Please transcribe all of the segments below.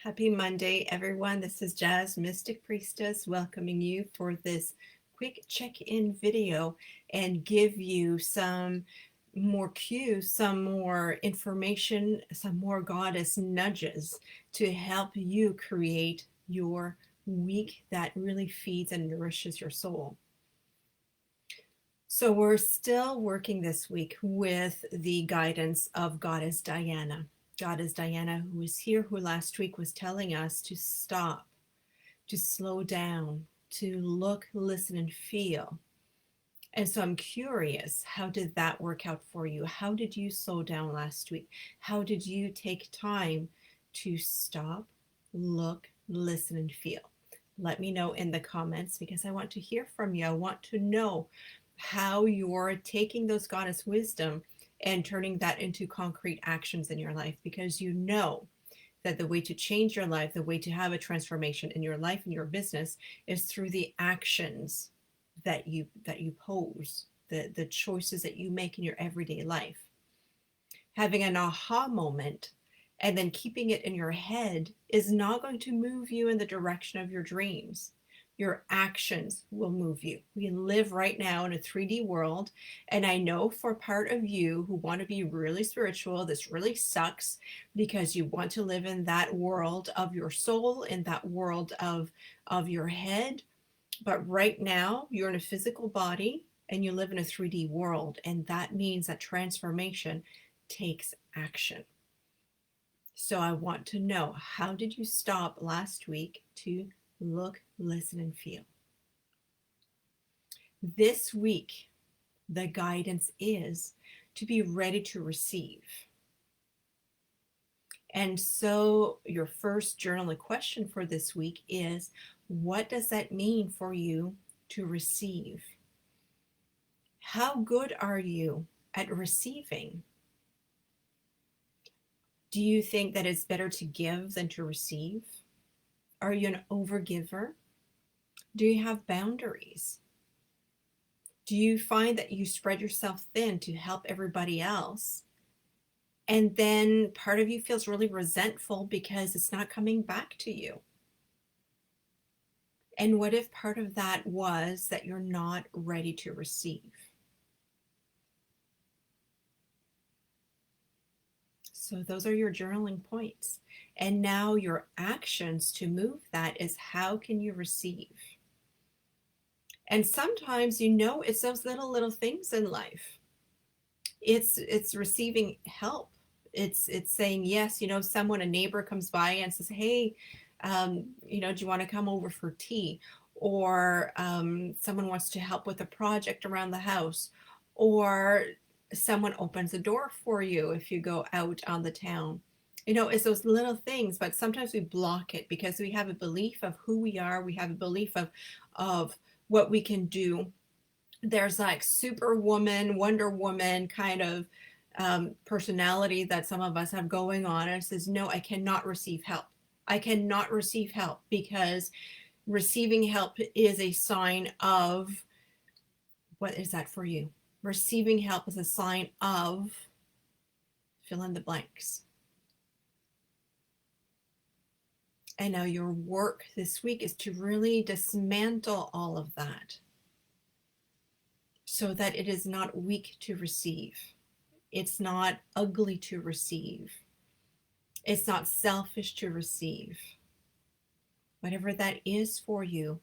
Happy Monday, everyone. This is Jazz Mystic Priestess welcoming you for this quick check-in video and give you some more cues, some more information, some more goddess nudges to help you create your week that really feeds and nourishes your soul. So we're still working this week with the guidance of Goddess Diana. Goddess Diana, who was here, who last week was telling us to stop, to slow down, to look, listen, and feel. And so I'm curious, how did that work out for you? How did you slow down last week? How did you take time to stop, look, listen, and feel? Let me know in the comments because I want to hear from you. I want to know how you're taking those goddess wisdom and turning that into concrete actions in your life, because you know that the way to change your life, the way to have a transformation in your life and your business is through the actions that you pose, the choices that you make in your everyday life. Having an aha moment and then keeping it in your head is not going to move you in the direction of your dreams. Your actions will move you. We live right now in a 3D world, and I know for part of you who want to be really spiritual, this really sucks because you want to live in that world of your soul, in that world of your head. But right now, you're in a physical body and you live in a 3D world, and that means that transformation takes action. So I want to know, how did you stop last week to look, listen, and feel? This week, the guidance is to be ready to receive. And so your first journaling question for this week is, what does that mean for you to receive? How good are you at receiving? Do you think that it's better to give than to receive? Are you an overgiver? Do you have boundaries? Do you find that you spread yourself thin to help everybody else? And then part of you feels really resentful because it's not coming back to you. And what if part of that was that you're not ready to receive? So those are your journaling points. And now your actions to move that is, how can you receive? And sometimes, it's those little things in life. It's receiving help. It's saying yes. A neighbor comes by and says, hey, do you want to come over for tea? Or someone wants to help with a project around the house, or someone opens a door for you if you go out on the town. It's those little things, but sometimes we block it because we have a belief of who we are. We have a belief of what we can do. There's like Superwoman, Wonder Woman kind of personality that some of us have going on. And it says, no, I cannot receive help. I cannot receive help, because receiving help is a sign of, what is that for you? Receiving help is a sign of, fill in the blanks. And now your work this week is to really dismantle all of that so that it is not weak to receive. It's not ugly to receive. It's not selfish to receive. Whatever that is for you,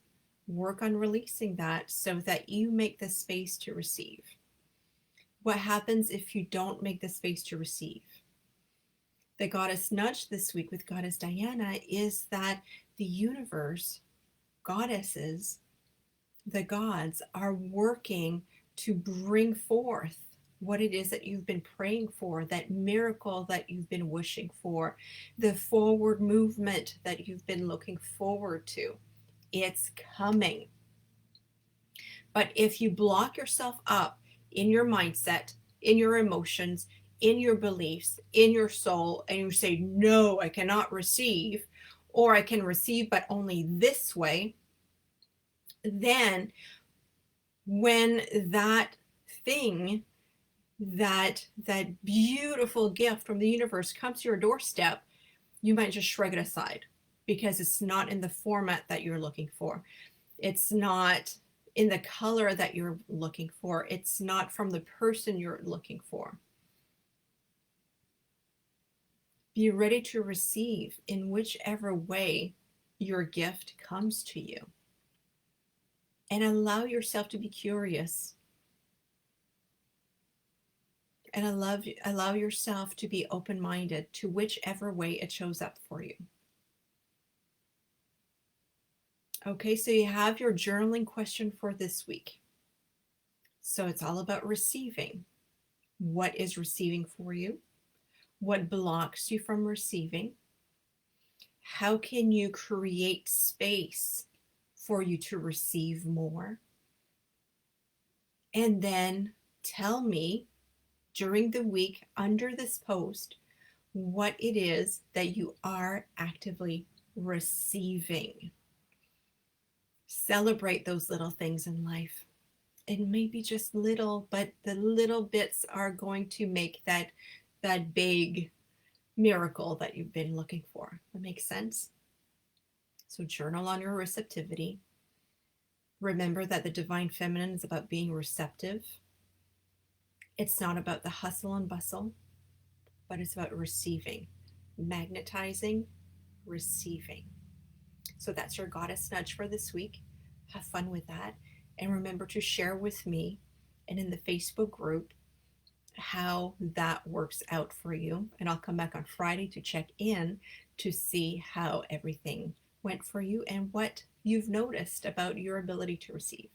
work on releasing that so that you make the space to receive. What happens if you don't make the space to receive? The goddess nudge this week with Goddess Diana is that the universe, goddesses, the gods are working to bring forth what it is that you've been praying for, that miracle that you've been wishing for, the forward movement that you've been looking forward to. It's coming. But if you block yourself up in your mindset, in your emotions, in your beliefs, in your soul, and you say, no, I cannot receive, or I can receive, but only this way, then when that thing, that beautiful gift from the universe comes to your doorstep, you might just shrug it aside because it's not in the format that you're looking for. It's not in the color that you're looking for. It's not from the person you're looking for. Be ready to receive in whichever way your gift comes to you. And allow yourself to be curious. And allow yourself to be open-minded to whichever way it shows up for you. Okay, so you have your journaling question for this week. So it's all about receiving. What is receiving for you? What blocks you from receiving? How can you create space for you to receive more? And then tell me during the week under this post what it is that you are actively receiving. Celebrate those little things in life. It may be just little, but the little bits are going to make that big miracle that you've been looking for. That makes sense? So journal on your receptivity. Remember that the divine feminine is about being receptive. It's not about the hustle and bustle, but it's about receiving, magnetizing, receiving. So that's your goddess nudge for this week. Have fun with that. And remember to share with me and in the Facebook group how that works out for you. And I'll come back on Friday to check in to see how everything went for you and what you've noticed about your ability to receive.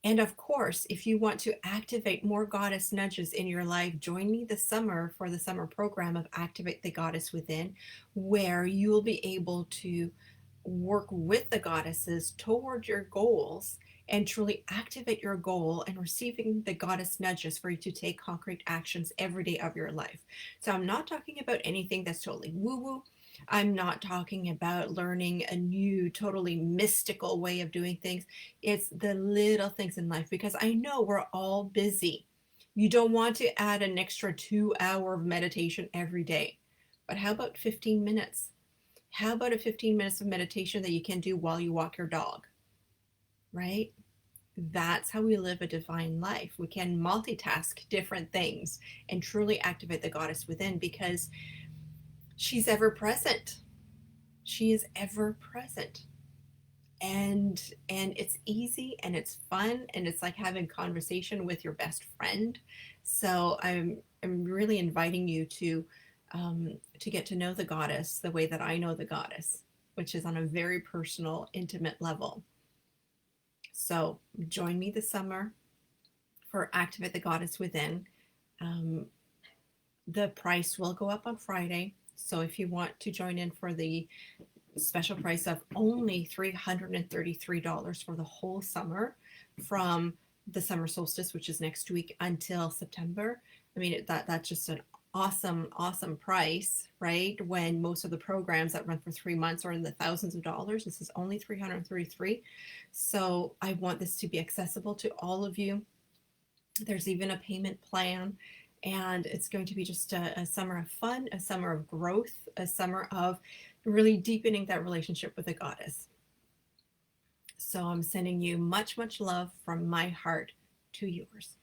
And of course, if you want to activate more goddess nudges in your life, join me this summer for the summer program of Activate the Goddess Within, where you'll be able to work with the goddesses toward your goals and truly activate your goal and receiving the goddess nudges for you to take concrete actions every day of your life. So I'm not talking about anything that's totally woo-woo. I'm not talking about learning a new, totally mystical way of doing things. It's the little things in life, because I know we're all busy. You don't want to add an extra 2 hour of meditation every day. But how about 15 minutes? How about a 15 minutes of meditation that you can do while you walk your dog? Right? That's how we live a divine life. We can multitask different things and truly activate the goddess within, because she's ever present. She is ever present. And it's easy and it's fun and it's like having conversation with your best friend. So I'm really inviting you to get to know the goddess the way that I know the goddess, which is on a very personal, intimate level. So join me this summer for Activate the Goddess Within. The price will go up on Friday. So if you want to join in for the special price of only $333 for the whole summer, from the summer solstice, which is next week, until September. I mean, that's just an awesome price, right? When most of the programs that run for 3 months are in the thousands of dollars, this is only $333. So I want this to be accessible to all of you. There's even a payment plan, and it's going to be just a summer of fun, a summer of growth, a summer of really deepening that relationship with the goddess. So I'm sending you much love from my heart to yours.